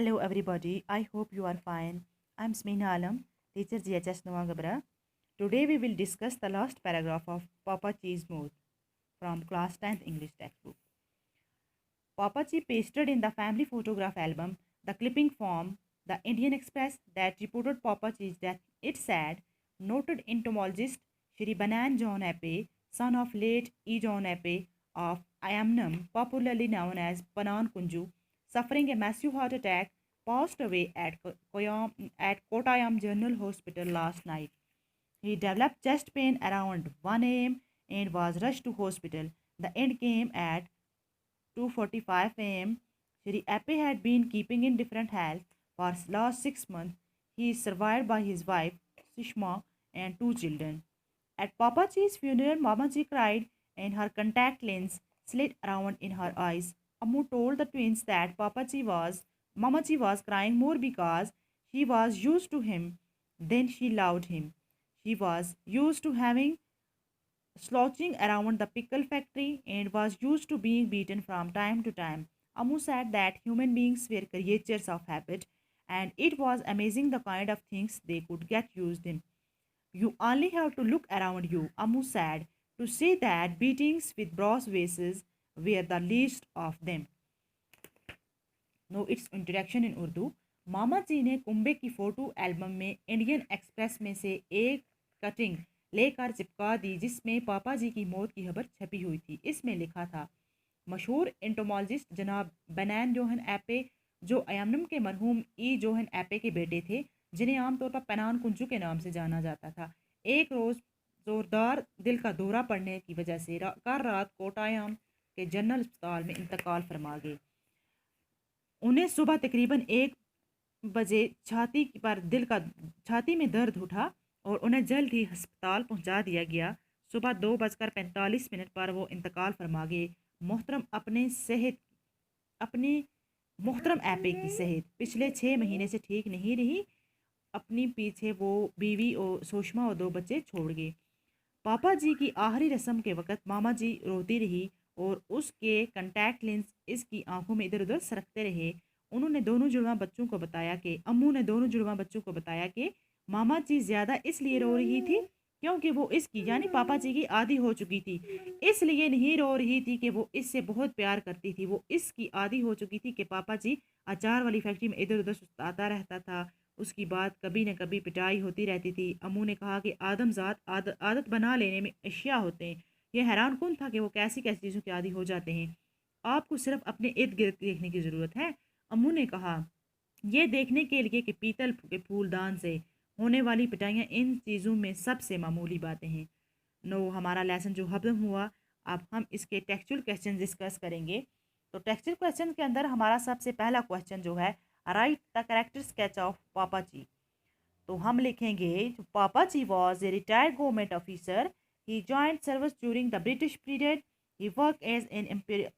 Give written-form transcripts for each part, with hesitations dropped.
Hello everybody, I hope you are fine. I'm Smina Alam, teacher GHS Nawagabra. Today we will discuss the last paragraph of Papa Cheese Mouth from class 10th English textbook. Papa Chi pasted in the family photograph album the clipping from the Indian Express that reported Papa Chi's death. It said, noted entomologist Shri Banan John Ape, son of late E. John Ape of Ayamnam, popularly known as Panan Kunju, suffering a massive heart attack, passed away at Kottayam General Hospital last night. He developed chest pain around 1 a.m. and was rushed to hospital. The end came at 2:45 a.m. Shri Ape had been keeping in different health for last 6 months. He is survived by his wife, Sushma, and two children. At Papaji's funeral, Mamaji cried and her contact lens slid around in her eyes. Ammu told the twins that Mamaji was crying more because she was used to him than she loved him. She was used to having slouching around the pickle factory and was used to being beaten from time to time. Amu said that human beings were creatures of habit and it was amazing the kind of things they could get used in. You only have to look around you, Amu said, to see that beatings with brass vases were the least of them. No it's introduction in Urdu. मामा जी ने कुंबे की photo album में Indian Express में से एक cutting लेकर चिपका दी जिसमें पापा जी की मौत की खबर छपी हुई थी। इसमें लिखा था, मशहूर एंटोमोलॉजिस्ट जनाब बनैन जोहन एपे, जो अयमनम के मरहूम ई जोहन एपे के बेटे थे, जिन्हें आमतौर पर पनान कुंजू के नाम से जाना जाता था, एक रोज़ ज़ोरदार दिल का दौरा पड़ने की वजह से कल रात कोटायाम के जनरल अस्पताल में इंतकाल फरमा गए। उन्हें सुबह तकरीबन 1 बजे छाती में दर्द उठा और उन्हें जल्द ही अस्पताल पहुंचा दिया गया। सुबह 2:45 पर वो इंतकाल फरमा गए। मोहतरम अपने मोहतरम एपे की सेहत पिछले 6 महीने से ठीक नहीं रही। अपनी पीछे वो बीवी और सुषमा और 2 बच्चे छोड़ गए। पापा जी की आखिरी रस्म के वक़्त मामा जी रोती रही और उसके कंटैक्ट लेंस इसकी आंखों में इधर उधर सरकते रहे। अम्मू ने दोनों जुड़वा बच्चों को बताया कि मामा जी ज़्यादा इसलिए रो रही थी क्योंकि वो इसकी यानी पापा जी की आदी हो चुकी थी। इसलिए नहीं रो रही थी कि वो इससे बहुत प्यार करती थी, वो इसकी आदी हो चुकी थी कि पापा जी अचार वाली फैक्ट्री में इधर उधर सुस्ताता रहता था। उसकी बात कभी न कभी पिटाई होती रहती थी। अम्मू ने कहा कि आदमजात आदत बना लेने में अशिया होते हैं। यह हैरान कौन था कि वो कैसी कैसी चीज़ों के आदी हो जाते हैं। आपको सिर्फ अपने इर्द गिर्द देखने की ज़रूरत है। अम्मू ने कहा, यह देखने के लिए कि पीतल के फूलदान से होने वाली पिटाइयाँ इन चीज़ों में सबसे मामूली बातें हैं। नो हमारा लेसन जो खत्म हुआ, अब हम इसके टेक्सचुअल क्वेश्चन डिस्कस करेंगे। तो टेक्सचुअल क्वेश्चन के अंदर हमारा सबसे पहला क्वेश्चन जो है, write the character sketch of पापा जी। तो हम लिखेंगे, पापा जी was a retired government officer. He joint service during the British period. He work as an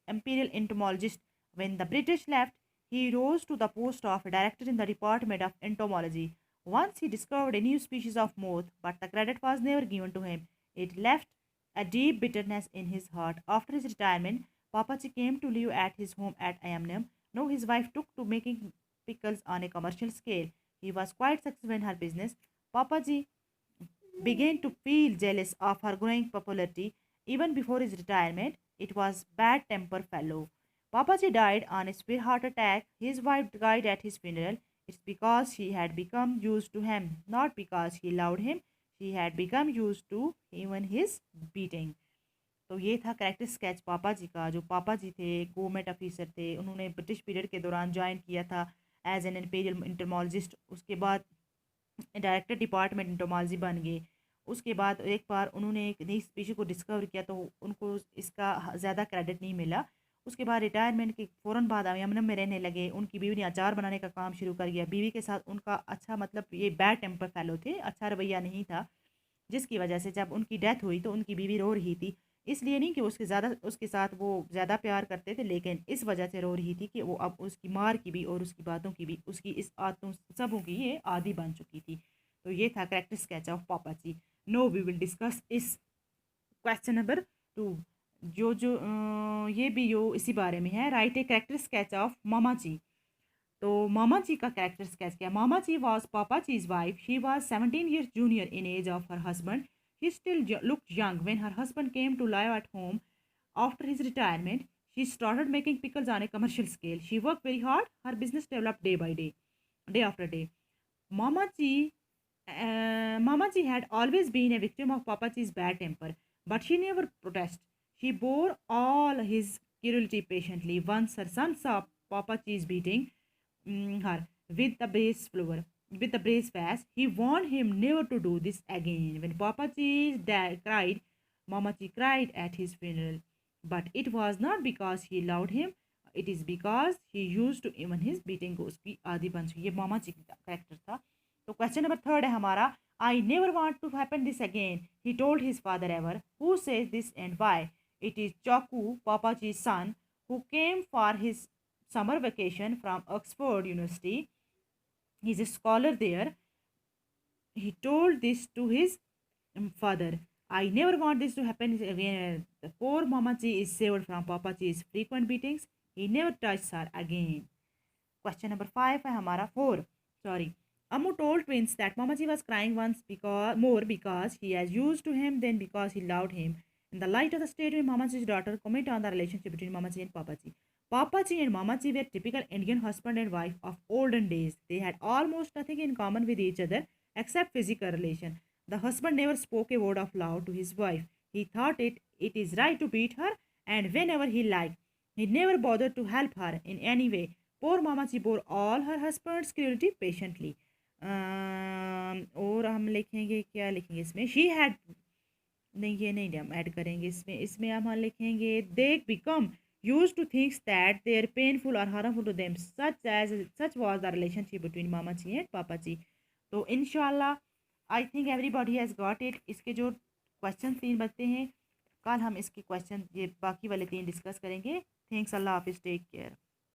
imperial entomologist. When the British left, he rose to the post of director in the Department of Entomology. Once he discovered a new species of moth, but the credit was never given to him. It left a deep bitterness in his heart. After his retirement, Papaji came to live at his home at Ayamnam. Now his wife took to making pickles on a commercial scale. He was quite successful in her business. Papaji began to feel jealous of her growing popularity. Even before his retirement, it was bad temper fellow. Papaji died on a severe heart attack. His wife died at his funeral. It's because she had become used to him, not because he loved him. She had become used to even his beating. तो ये था character sketch पापा जी का। जो पापा जी थे government officer थे, उन्होंने ब्रिटिश पीरियड के दौरान ज्वाइन किया था एज एन इंपीरियल इंटरमोलॉजिस्ट। उसके बाद डायरेक्टर डिपार्टमेंट इंटरमोलॉजी बन गए। उसके बाद एक बार उन्होंने एक नई स्पीशी को डिस्कवर किया तो उनको इसका ज़्यादा क्रेडिट नहीं मिला। उसके बाद रिटायरमेंट के फ़ौरन बाद यमन में रहने लगे। उनकी बीवी ने अचार बनाने का काम शुरू कर दिया। बीवी के साथ उनका अच्छा मतलब ये बैड टेम्पर फेलो थे, अच्छा रवैया नहीं था, जिसकी वजह से जब उनकी डेथ हुई तो उनकी बीवी रो रही थी। इसलिए नहीं कि उसके साथ वो ज़्यादा प्यार करते थे, लेकिन इस वजह से रो रही थी कि वो अब उसकी मार की भी और उसकी बातों की भी, उसकी इस आदतों सबों की ये आदी बन चुकी थी। तो ये था कैरेक्टर स्केच ऑफ पापा जी। नो वी विल डिस्कस इस क्वेश्चन नंबर 2। जो ये भी इसी बारे में है। Write a character sketch of मामा जी। तो मामा जी का कैरेक्टर स्केच किया। मामा जी वॉज पापा चीज wife, she was 17 years junior in age of her husband. She still looked young when her husband came to live at home after his retirement. She started making pickles on a commercial scale. She worked very hard. Her business developed day by day, day after day. Mama Ji, Mama Ji had always been a victim of Papa Ji's bad temper, but she never protested. She bore all his cruelty patiently. Once her son saw Papa Ji's beating her with the brace flower, with the brace fast, he warned him never to do this again. When Papa Ji cried, Mama Ji cried at his funeral. But it was not because he loved him, it is because he used to even his beating को उसकी आदि बन चुकी। ये मामा जी का character था। तो question number third है हमारा, I never want to happen this again, he told his father ever, who says this and why, it is चाकू पापा जी सन who came for his summer vacation from Oxford University. He's a scholar there. He told this to his father. I never want this to happen again. The poor Mama Ji is saved from Papa Ji's frequent beatings. He never touched her again. Question number 5 है हमारा 4. Sorry. Ammu told twins that Mama Ji was crying once because he has used to him than because he loved him. In the light of the statement, Mama Ji's daughter comment on the relationship between Mama Ji and Papa Ji. Papa Ji and Mama Ji were typical Indian husband and wife of olden days. They had almost nothing in common with each other except physical relation. The husband never spoke a word of love to his wife. He thought it is right to beat her and whenever he liked. He never bothered to help her in any way. Poor Mama Ji bore all her husband's cruelty patiently. और हम लिखेंगे, क्या लिखेंगे इसमें, she had, नहीं ये नहीं हम ऐड करेंगे इसमें हम लिखेंगे they become used to things that they are painful or harmful to them, such was the relationship between Mama Ji and Papa Ji. तो इंशाल्लाह I think everybody has got it. इसके जो क्वेश्चन 3 बचते हैं, कल हम इसके क्वेश्चन ये बाकी वाले 3 डिस्कस करेंगे। थैंक्स, अल्लाह हाफिज़, टेक केयर।